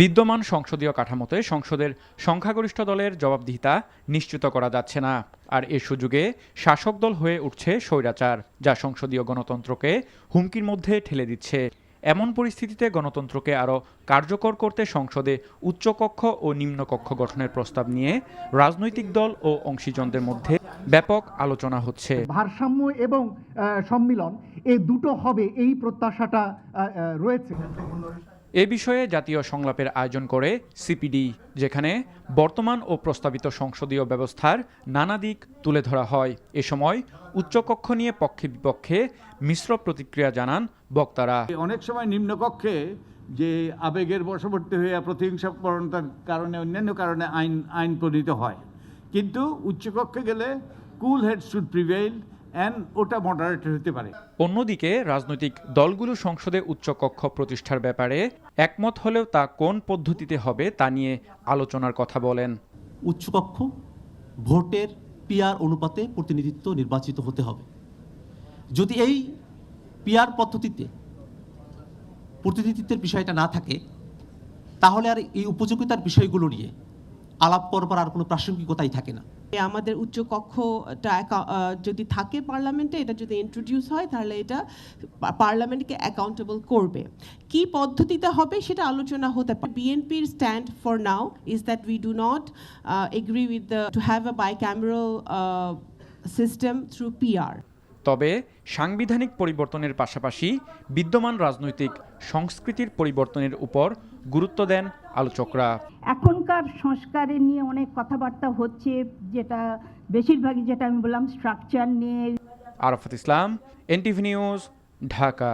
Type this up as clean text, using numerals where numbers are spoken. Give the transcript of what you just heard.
বিদ্যমান সংসদীয় কাঠামোতে সংসদের সংখ্যাগরিষ্ঠ দলের জবাবদিহিতা নিশ্চিত করা যাচ্ছে না। আর এ সুযোগে শাসক দল হয়ে উঠছে স্বৈরাচার, যা সংসদীয় গণতন্ত্রকে হুমকির মধ্যে ঠেলে দিচ্ছে। এমন পরিস্থিতিতে গণতন্ত্রকে আরও কার্যকর করতে সংসদে উচ্চকক্ষ ও নিম্নকক্ষ গঠনের প্রস্তাব নিয়ে রাজনৈতিক দল ও অংশীজনদের মধ্যে ব্যাপক আলোচনা হচ্ছে। ভারসাম্য এবং সম্মিলন এই দুটো হবে, এই প্রত্যাশাটা রয়েছে। এ বিষয়ে জাতীয় সংলাপের আয়োজন করে সিপিডি, যেখানে বর্তমান ও প্রস্তাবিত সংসদীয় ব্যবস্থার নানা দিক তুলে ধরা হয়। এ সময় উচ্চকক্ষ নিয়ে পক্ষে বিপক্ষে মিশ্র প্রতিক্রিয়া জানান বক্তারা। অনেক সময় নিম্নকক্ষে যে আবেগের বশবর্তী হয়ে প্রতিহিংসাপরতার কারণে অন্যান্য কারণে আইন প্রণীত হয়, কিন্তু উচ্চকক্ষে গেলে কুল হেড শুড প্রিভেইল এন্ড ওটা মডারেটেড হতে পারে। অন্যদিকে রাজনৈতিক দলগুলো সংসদে উচ্চকক্ষ প্রতিষ্ঠার ব্যাপারে একমত হলেও তা কোন পদ্ধতিতে হবে তা নিয়ে আলোচনার কথা বলেন। উচ্চকক্ষ ভোটের পিআর অনুপাতে প্রতিনিধিত্ব নির্বাচিত হতে হবে। যদি এই পিআর পদ্ধতিতে প্রতিনিধিত্বের বিষয়টা না থাকে, তাহলে আর এই উপযোগিতার বিষয়গুলো নিয়ে আলাপ করবার আর কোনো প্রাসঙ্গিকতাই থাকে না। আমাদের উচ্চকক্ষটা যদি থাকে পার্লামেন্টে, এটা যদি ইন্ট্রোডিউস হয়, তাহলে এটা পার্লামেন্টকে অ্যাকাউন্টেবল করবে। কি পদ্ধতিতে হবে সেটা আলোচনা হতে পারে। বিএনপির stand for now is that we do not agree with to have a bicameral system through PR. তবে সাংবিধানিক পরিবর্তনের পাশাপাশি বিদ্যমান রাজনৈতিক সংস্কৃতির পরিবর্তনের উপর গুরুত্ব দেন আলোচকরা। এখনকার সংস্কারের নিয়ে অনেক কথাবার্তা হচ্ছে, যেটা বেশিরভাগই যেটা আমি বললাম স্ট্রাকচার নিয়ে। আরাফাত ইসলাম, এনটিভি নিউজ, ঢাকা।